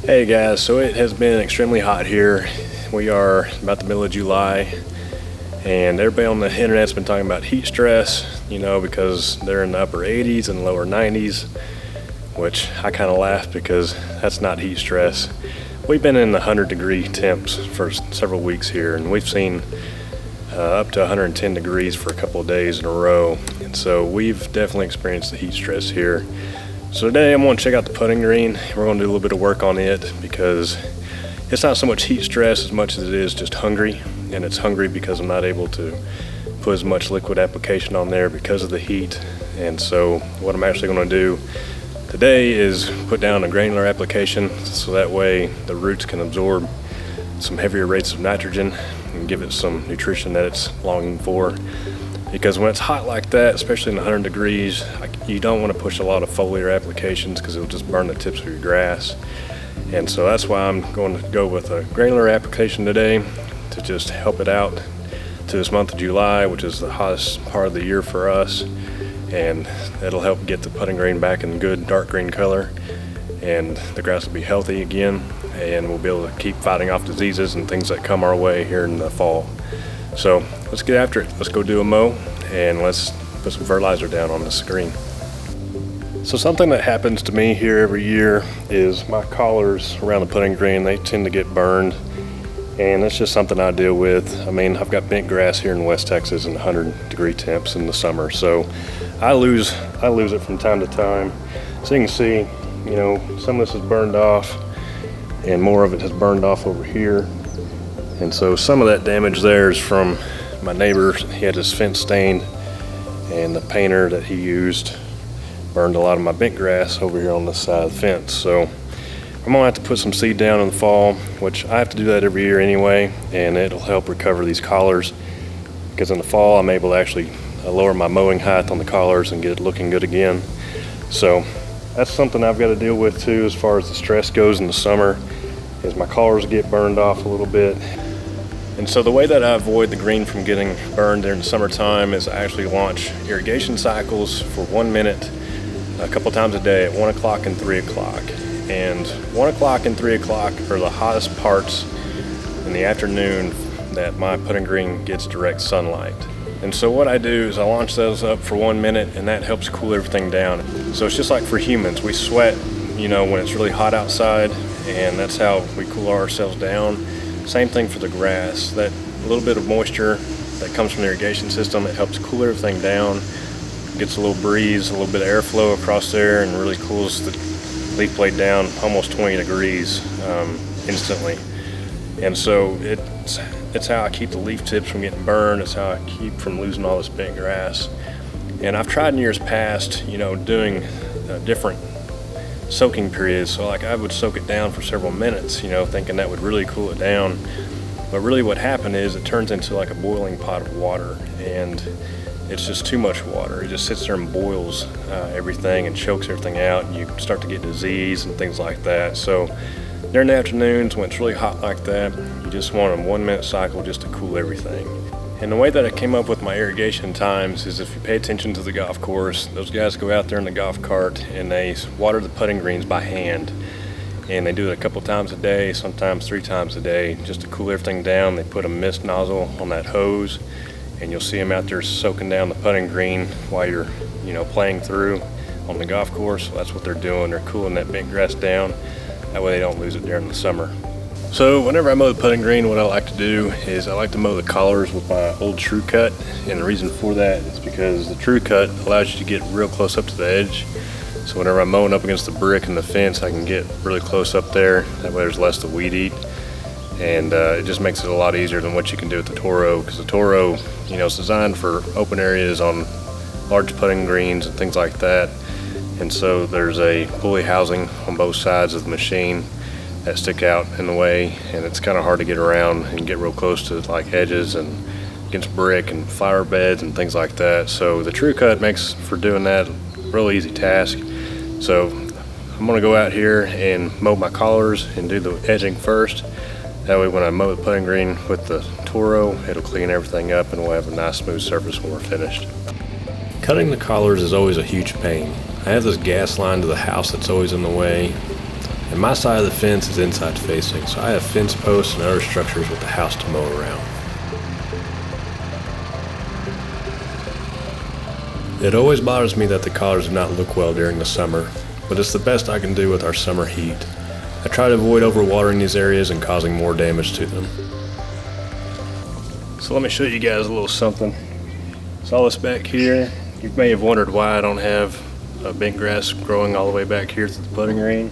Hey guys, so it has been extremely hot here. We are about the middle of July and everybody on the internet's been talking about heat stress, because they're in the upper 80s and lower 90s, which I kind of laugh because that's not heat stress. We've been in the 100-degree temps for several weeks here, and we've seen up to 110 degrees for a couple of days in a row, and so we've definitely experienced the heat stress here. So today I'm going to check out the putting green. We're going to do a little bit of work on it because it's not so much heat stress as much as it is just hungry, and it's hungry because I'm not able to put as much liquid application on there because of the heat. And so what I'm actually going to do today is put down a granular application so that way the roots can absorb some heavier rates of nitrogen and give it some nutrition that it's longing for. Because when it's hot like that, especially in 100 degrees, you don't want to push a lot of foliar applications because it'll just burn the tips of your grass. And so that's why I'm going to go with a granular application today to just help it out to this month of July, which is the hottest part of the year for us. And it'll help get the putting green back in good dark green color, and the grass will be healthy again, and we'll be able to keep fighting off diseases and things that come our way here in the fall. So let's get after it. Let's go do a mow and let's put some fertilizer down on this green. So something that happens to me here every year is my collars around the putting green, they tend to get burned, and that's just something I deal with. I mean, I've got bent grass here in West Texas in 100-degree temps in the summer, so I lose it from time to time. So you can see, some of this is burned off and more of it has burned off over here. And so some of that damage there is from my neighbor. He had his fence stained, and the painter that he used burned a lot of my bent grass over here on this side of the fence. So I'm gonna have to put some seed down in the fall, which I have to do that every year anyway, and it'll help recover these collars, because in the fall I'm able to actually lower my mowing height on the collars and get it looking good again. So that's something I've got to deal with too as far as the stress goes in the summer, is my collars get burned off a little bit. And so the way that I avoid the green from getting burned during the summertime is I actually launch irrigation cycles for 1 minute a couple times a day at 1 o'clock and 3 o'clock. And 1 o'clock and 3 o'clock are the hottest parts in the afternoon that my putting green gets direct sunlight. And so what I do is I launch those up for 1 minute, and that helps cool everything down. So it's just like for humans, we sweat, when it's really hot outside, and that's how we cool ourselves down. Same thing for the grass. That little bit of moisture that comes from the irrigation system, it helps cool everything down, gets a little breeze, a little bit of airflow across there, and really cools the leaf blade down almost 20 degrees instantly. And so it's how I keep the leaf tips from getting burned. It's how I keep from losing all this bent grass. And I've tried in years past, doing different soaking periods. So like I would soak it down for several minutes, thinking that would really cool it down. But really what happened is it turns into like a boiling pot of water, and it's just too much water. It just sits there and boils everything and chokes everything out, and you start to get disease and things like that. So during the afternoons when it's really hot like that, you just want a 1 minute cycle just to cool everything. And the way that I came up with my irrigation times is if you pay attention to the golf course, those guys go out there in the golf cart and they water the putting greens by hand. And they do it a couple times a day, sometimes 3 times a day, just to cool everything down. They put a mist nozzle on that hose, and you'll see them out there soaking down the putting green while you're, playing through on the golf course. So that's what they're doing. They're cooling that bent grass down. That way they don't lose it during the summer. So whenever I mow the putting green, what I like to do is I like to mow the collars with my old True Cut. And the reason for that is because the True Cut allows you to get real close up to the edge. So whenever I'm mowing up against the brick and the fence, I can get really close up there. That way there's less to weed eat. And it just makes it a lot easier than what you can do with the Toro, because the Toro, is designed for open areas on large putting greens and things like that. And so there's a pulley housing on both sides of the machine that stick out in the way, and it's kind of hard to get around and get real close to like edges and against brick and flower beds and things like that. So the True Cut makes for doing that a real easy task. So I'm gonna go out here and mow my collars and do the edging first. That way when I mow the putting green with the Toro, it'll clean everything up and we'll have a nice smooth surface when we're finished. Cutting the collars is always a huge pain. I have this gas line to the house that's always in the way. and my side of the fence is inside facing, so I have fence posts and other structures with the house to mow around. It always bothers me that the collars do not look well during the summer, but it's the best I can do with our summer heat. I try to avoid overwatering these areas and causing more damage to them. So let me show you guys a little something. So all this back here, you may have wondered why I don't have bentgrass growing all the way back here to the putting green.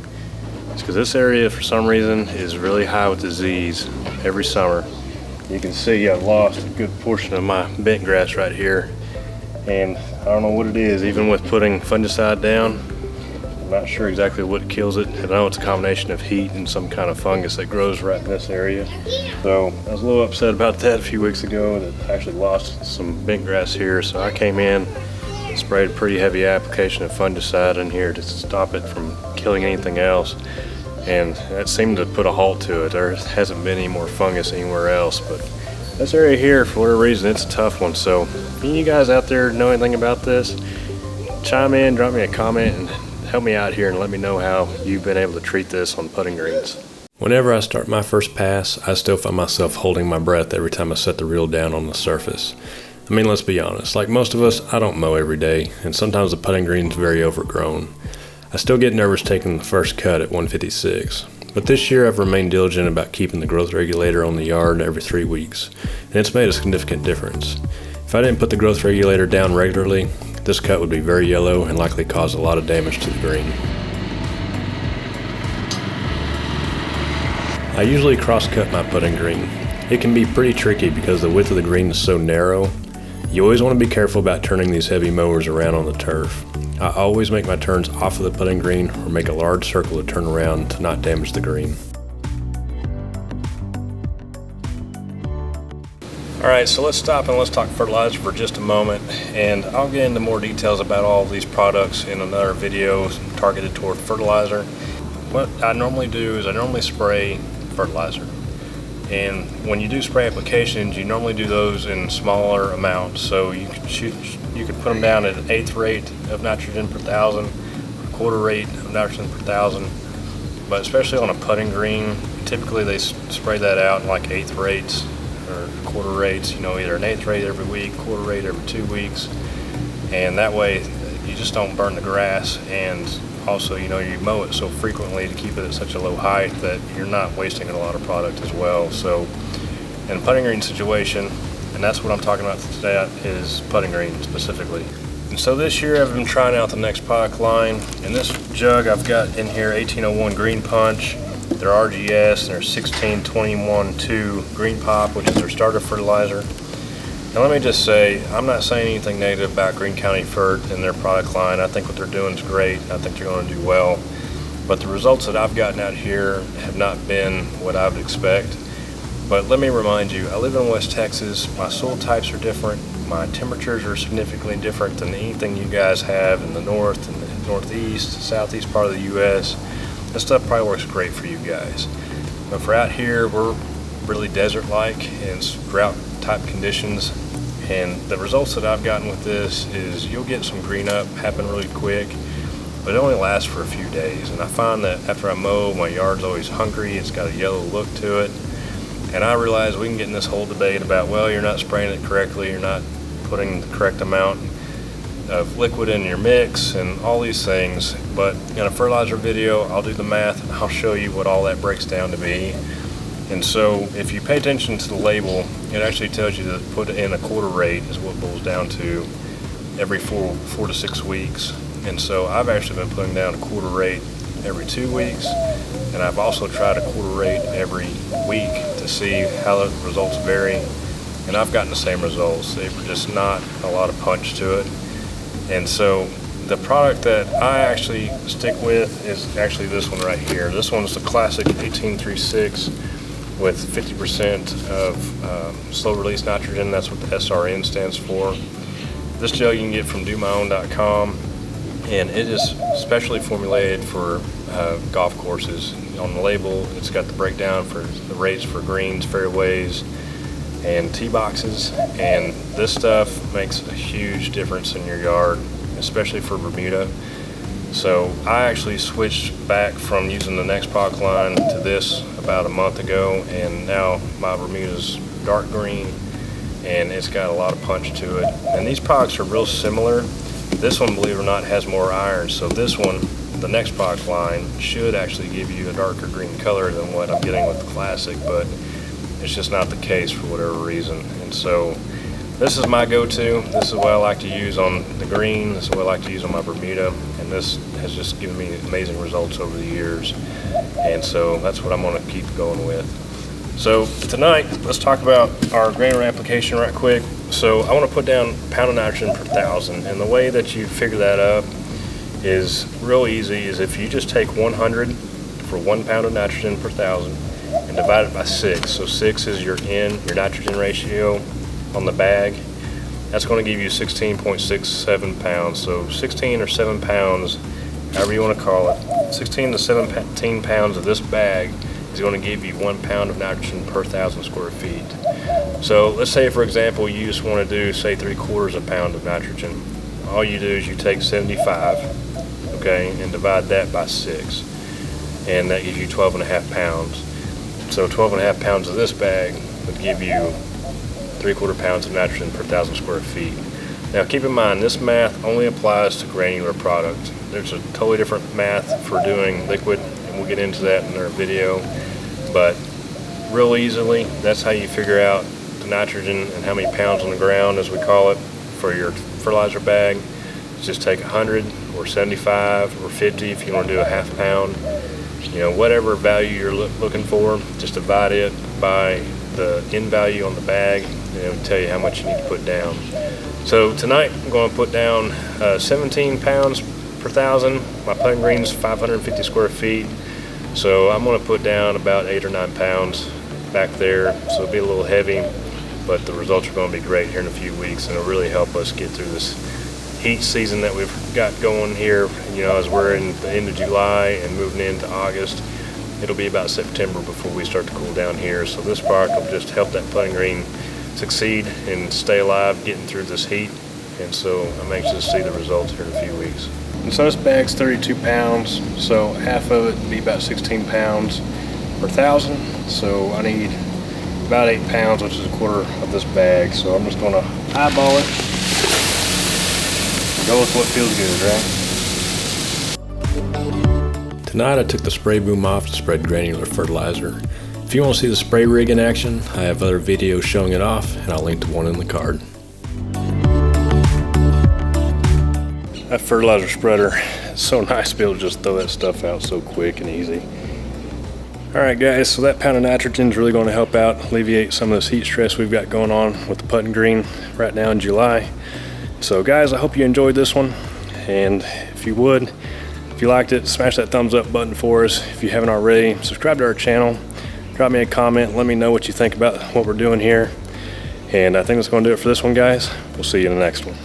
It's because this area for some reason is really high with disease every summer. You can see I've lost a good portion of my bentgrass right here, and I don't know what it is. Even with putting fungicide down, I'm not sure exactly what kills it. I know it's a combination of heat and some kind of fungus that grows right in this area. So I was a little upset about that a few weeks ago, that I actually lost some bentgrass here. So I came in, sprayed a pretty heavy application of fungicide in here to stop it from killing anything else. And that seemed to put a halt to it. There hasn't been any more fungus anywhere else, but this area here, for whatever reason, it's a tough one. So if any of you guys out there know anything about this, chime in, drop me a comment, and help me out here and let me know how you've been able to treat this on putting greens. Whenever I start my first pass, I still find myself holding my breath every time I set the reel down on the surface. I mean, let's be honest, like most of us, I don't mow every day, and sometimes the putting green's very overgrown. I still get nervous taking the first cut at 156, but this year I've remained diligent about keeping the growth regulator on the yard every 3 weeks, and it's made a significant difference. If I didn't put the growth regulator down regularly, this cut would be very yellow and likely cause a lot of damage to the green. I usually cross-cut my putting green. It can be pretty tricky because the width of the green is so narrow. You always want to be careful about turning these heavy mowers around on the turf. I always make my turns off of the putting green or make a large circle to turn around to not damage the green. Alright, so let's stop and let's talk fertilizer for just a moment, and I'll get into more details about all of these products in another video targeted toward fertilizer. What I normally do is I normally spray fertilizer, and when you do spray applications, you normally do those in smaller amounts. So you could put them down at an 1/8 rate of nitrogen per thousand, a 1/4 rate of nitrogen per thousand, but especially on a putting green, typically they spray that out in like 1/8 rates or 1/4 rates, either an 1/8 rate every week, 1/4 rate every 2 weeks, and that way you just don't burn the grass, and also you mow it so frequently to keep it at such a low height that you're not wasting a lot of product as well. So in a putting green situation, and that's what I'm talking about today, is putting green specifically. And so this year I've been trying out the next product line. In this jug I've got in here 1801 Green Punch, their RGS, and their 1621-2 Green Pop, which is their starter fertilizer. Now let me just say, I'm not saying anything negative about Greene County Fert and their product line. I think what they're doing is great. I think they're going to do well. But the results that I've gotten out here have not been what I would expect. But let me remind you, I live in West Texas. My soil types are different. My temperatures are significantly different than anything you guys have in the north and the northeast, southeast part of the U.S. This stuff probably works great for you guys. But for out here, we're really desert-like, and it's drought-type conditions. And the results that I've gotten with this is you'll get some green up happen really quick, but it only lasts for a few days. And I find that after I mow, my yard's always hungry. It's got a yellow look to it. And I realize we can get in this whole debate about, well, you're not spraying it correctly, you're not putting the correct amount of liquid in your mix and all these things. But in a fertilizer video, I'll do the math and I'll show you what all that breaks down to be. And so if you pay attention to the label, it actually tells you to put in a 1/4 rate is what it boils down to every four to 6 weeks. And so I've actually been putting down a 1/4 rate every 2 weeks, and I've also tried a 1/4 rate every week to see how the results vary, and I've gotten the same results. They're just not a lot of punch to it. And so the product that I actually stick with is actually this one right here. This one's the classic 1836 with 50% of slow release nitrogen. That's what the SRN stands for. This gel you can get from domyown.com, and it is specially formulated for golf courses. On the label, it's got the breakdown for the rates for greens, fairways, and tee boxes, and this stuff makes a huge difference in your yard, especially for Bermuda. So I actually switched back from using the Next Product line to this about a month ago, and now my Bermuda's dark green and it's got a lot of punch to it. And these products are real similar. This one, believe it or not, has more iron. So this one, the Next Product line, should actually give you a darker green color than what I'm getting with the Classic, but it's just not the case for whatever reason. And so this is my go-to. This is what I like to use on the green. This is what I like to use on my Bermuda. And this has just given me amazing results over the years. And so that's what I'm going to keep going with. So tonight, let's talk about our granular application right quick. So I want to put down pound of nitrogen per 1,000. And the way that you figure that up is real easy, is if you just take 100 for 1 pound of nitrogen per 1,000 and divide it by 6. So 6 is your nitrogen ratio on the bag. That's going to give you 16.67 pounds. So 16 or 7 pounds, however you want to call it, 16 to 17 pounds of this bag is going to give you 1 pound of nitrogen per 1,000 square feet. So let's say, for example, you just want to do, say, 3/4 of a pound of nitrogen. All you do is you take 75, okay, and divide that by 6, and that gives you 12.5 pounds. So 12.5 pounds of this bag would give you 3/4 pounds of nitrogen per 1,000 square feet. Now keep in mind, this math only applies to granular product. There's a totally different math for doing liquid, and we'll get into that in our video. But real easily, that's how you figure out the nitrogen and how many pounds on the ground, as we call it, for your fertilizer bag. Just take 100 or 75 or 50 if you want to do a ½ pound. You know, whatever value you're looking for, just divide it by the end value on the bag, and it will tell you how much you need to put down. So tonight I'm going to put down 17 pounds per 1,000. My putting green's 550 square feet, so I'm going to put down about 8 or 9 pounds back there. So it'll be a little heavy, but the results are going to be great here in a few weeks, and it'll really help us get through this heat season that we've got going here. You know, as we're in the end of July and moving into August, it'll be about September before we start to cool down here. So this product will just help that putting green succeed and stay alive getting through this heat. And so I'm anxious to see the results here in a few weeks. And so this bag's 32 pounds, so half of it would be about 16 pounds per 1,000. So I need about 8 pounds, which is 1/4 of this bag. So I'm just going to eyeball it. Go with what feels good, right? Tonight I took the spray boom off to spread granular fertilizer. If you want to see the spray rig in action, I have other videos showing it off, and I'll link to one in the card. That fertilizer spreader, it's so nice to be able to just throw that stuff out so quick and easy. Alright guys, so that pound of nitrogen is really going to help out alleviate some of this heat stress we've got going on with the putting green right now in July. So guys, I hope you enjoyed this one, and if you liked it, smash that thumbs up button for us. If you haven't already, subscribe to our channel, drop me a comment, let me know what you think about what we're doing here. And I think that's going to do it for this one, guys. We'll see you in the next one.